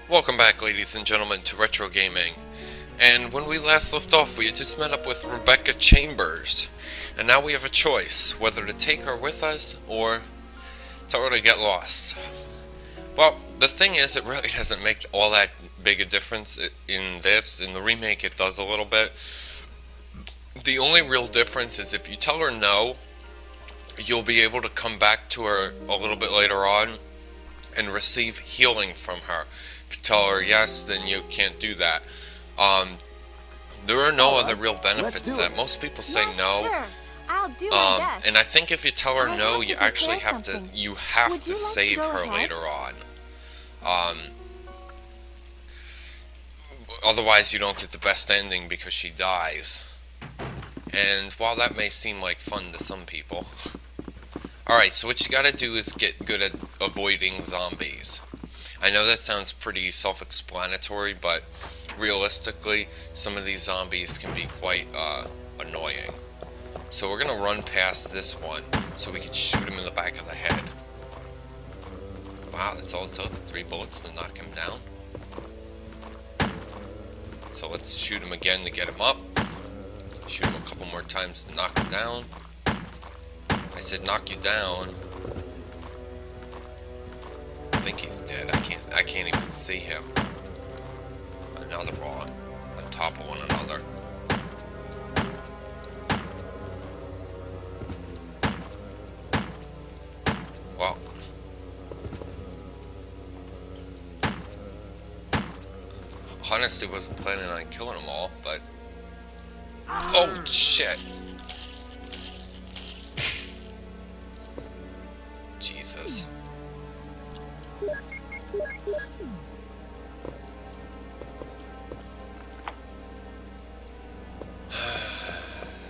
Welcome back, ladies and gentlemen, to Retro Gaming. And when we last left off, we had just met up with Rebecca Chambers. And now we have a choice, whether to take her with us or tell her to get lost. Well, the thing is, it really doesn't make all that big a difference in this. In the remake, it does a little bit. The only real difference is if you tell her no, you'll be able to come back to her a little bit later on and receive healing from her. If you tell her yes, then you can't do that. Um, there are no other real benefits to that. Most people say Yes, no. sir. I'll do my best. And I think if you tell her I no, have you to actually prepare have to something. you have Would to you like to save go her ahead? later on. Um, Otherwise, you don't get the best ending because she dies. And while that may seem like fun to some people, alright, so what you gotta do is get good at avoiding zombies. I know that sounds pretty self-explanatory, but realistically, some of these zombies can be quite annoying. So we're gonna run past this one so we can shoot him in the back of the head. Wow, that's all it took, 3 bullets to knock him down. So let's shoot him again to get him up. Shoot him a couple more times to knock him down. I said knock you down. I think he's dead. I can't even see him. Another one on top of one another. Well, honestly wasn't planning on killing them all, but oh shit. Jesus.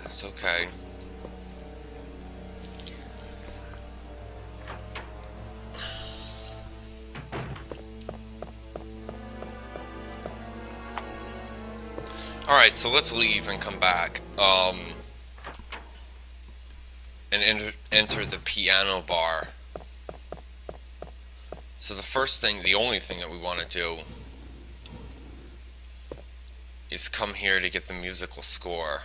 It's okay. Alright, so let's leave and come back. And enter the piano bar. So the first thing, the only thing that we want to do is come here to get the musical score.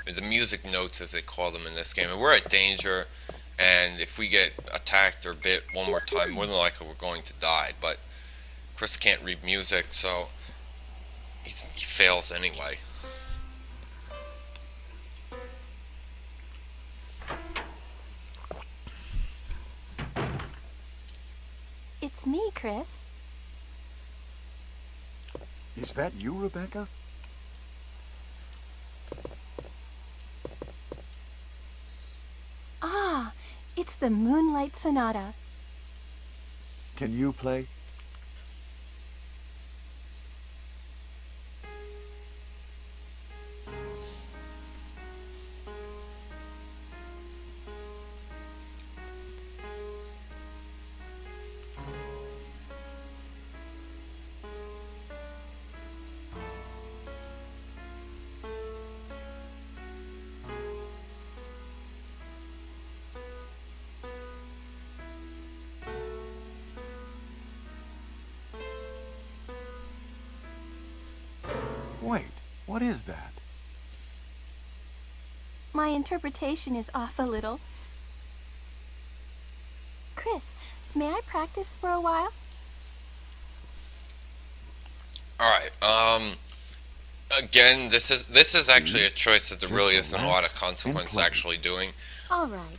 Or the music notes, as they call them in this game. And we're at danger, and if we get attacked or bit one more time, more than likely we're going to die. But Chris can't read music, so he fails anyway. It's me, Chris. Is that you, Rebecca? Ah, it's the Moonlight Sonata. Can you play? Wait, what is that? My interpretation is off a little. Chris, may I practice for a while? Alright, again, this is actually a choice that there Just really isn't a lot of relax consequence and play. actually doing. All right.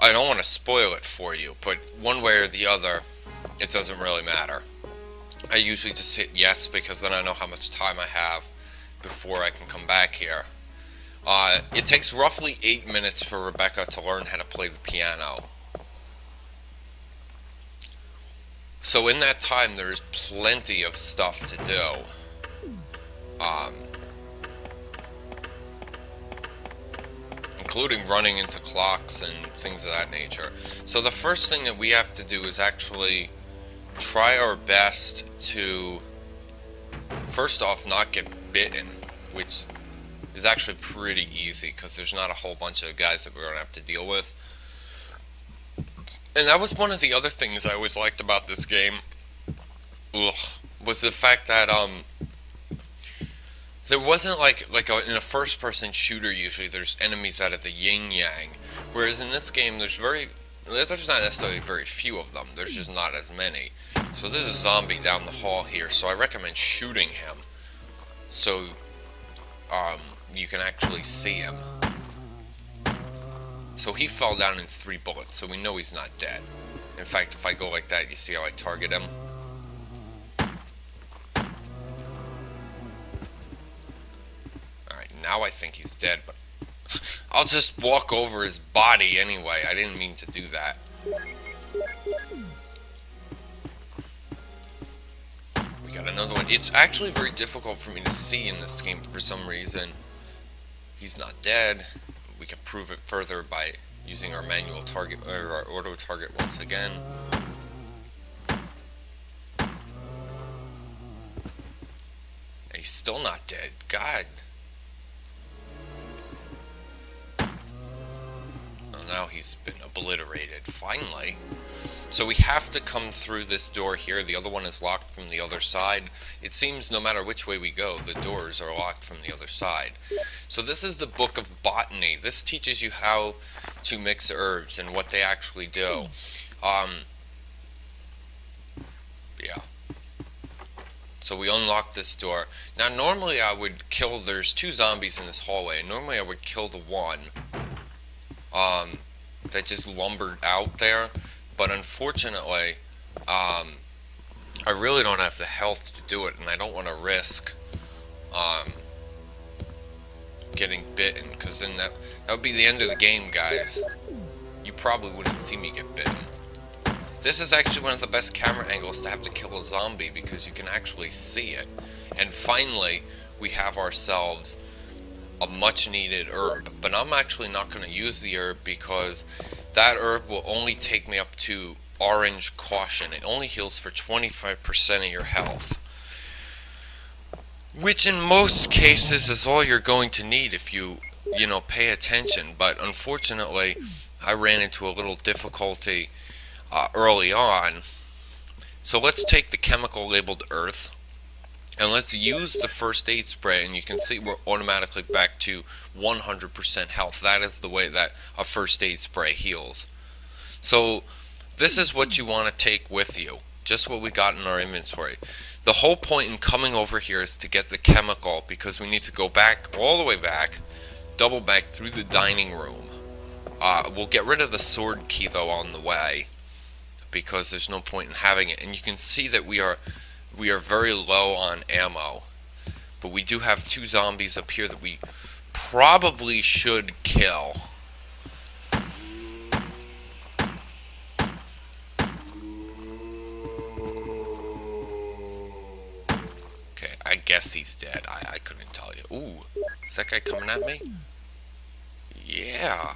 I don't want to spoil it for you, but one way or the other, it doesn't really matter. I usually just hit yes because then I know how much time I have before I can come back here. It takes roughly 8 minutes for Rebecca to learn how to play the piano. So in that time, there's plenty of stuff to do. Including running into clocks and things of that nature. So the first thing that we have to do is actually try our best to, first off, not get bitten, which is actually pretty easy because there's not a whole bunch of guys that we're going to have to deal with. And that was one of the other things I always liked about this game, was was the fact that there wasn't in a first-person shooter usually there's enemies out of the yin-yang, whereas in this game there's not necessarily very few of them. There's just not as many. So there's a zombie down the hall here, so I recommend shooting him so you can actually see him. So he fell down in 3 bullets, so we know he's not dead. In fact, if I go like that, you see how I target him? Alright, now I think he's dead, but I'll just walk over his body anyway. I didn't mean to do that. We got another one. It's actually very difficult for me to see in this game for some reason. He's not dead. We can prove it further by using our manual target, or our auto target once again. He's still not dead. God. Well, now he's been obliterated, finally. So we have to come through this door here. The other one is locked from the other side. It seems no matter which way we go, the doors are locked from the other side. So this is the Book of Botany. This teaches you how to mix herbs and what they actually do. Yeah. So we unlock this door. Now normally I would kill, there's 2 zombies in this hallway, and normally I would kill the one that just lumbered out there. But unfortunately, I really don't have the health to do it, and I don't want to risk getting bitten, because then that would be the end of the game, guys. You probably wouldn't see me get bitten. This is actually one of the best camera angles to have to kill a zombie, because you can actually see it. And finally, we have ourselves a much needed herb, but I'm actually not going to use the herb because that herb will only take me up to orange caution. It only heals for 25% of your health, which in most cases is all you're going to need if you pay attention. But unfortunately, I ran into a little difficulty early on. So let's take the chemical labeled earth and let's use the first aid spray, and you can see we're automatically back to 100% health. That is the way that a first aid spray heals. So this is what you want to take with you, just what we got in our inventory. The whole point in coming over here is to get the chemical, because we need to go back, all the way back, double back through the dining room. We'll get rid of the sword key though on the way, because there's no point in having it. And you can see that we are very low on ammo, but we do have 2 zombies up here that we probably should kill. Okay, I guess he's dead. I couldn't tell you. Ooh, is that guy coming at me? Yeah.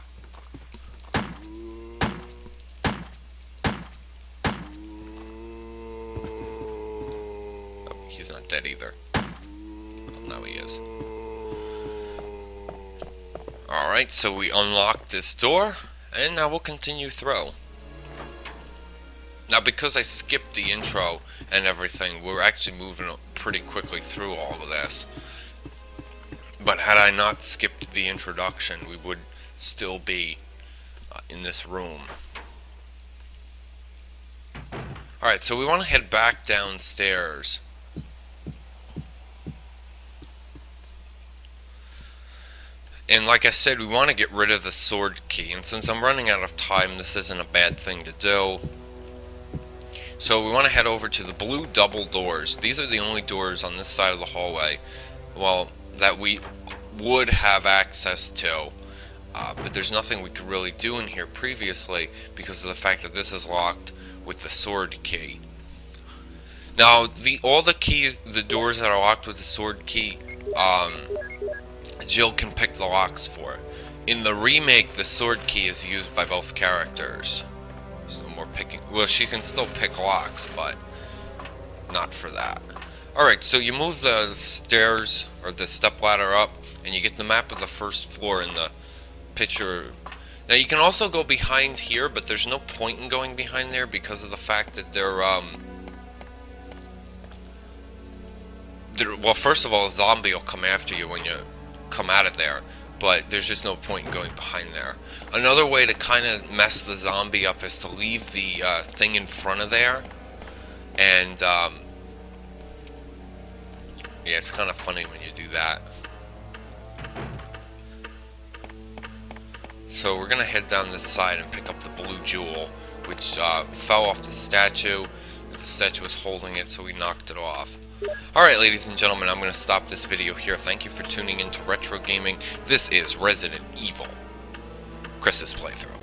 He's not dead either. Well, now he is. Alright, so we unlocked this door, and now we'll continue through. Now, because I skipped the intro and everything, we're actually moving pretty quickly through all of this. But had I not skipped the introduction, we would still be in this room. Alright, so we want to head back downstairs. And like I said, we want to get rid of the sword key. And since I'm running out of time, this isn't a bad thing to do. So we want to head over to the blue double doors. These are the only doors on this side of the hallway, well, that we would have access to. But there's nothing we could really do in here previously because of the fact that this is locked with the sword key. Now, all the keys, the doors that are locked with the sword key, Jill can pick the locks for it. In the remake, the sword key is used by both characters. There's no more picking. Well, she can still pick locks, but not for that. Alright, so you move the stairs, or the stepladder up, and you get the map of the first floor in the picture. Now, you can also go behind here, but there's no point in going behind there because of the fact that they're, well, first of all, a zombie will come after you when you come out of there, but there's just no point in going behind there. Another way to kind of mess the zombie up is to leave the thing in front of there, and yeah, it's kind of funny when you do that. So we're gonna head down this side and pick up the blue jewel, which fell off the statue. The statue was holding it, so we knocked it off. Alright, ladies and gentlemen, I'm going to stop this video here. Thank you for tuning in to Retro Gaming. This is Resident Evil, Chris's playthrough.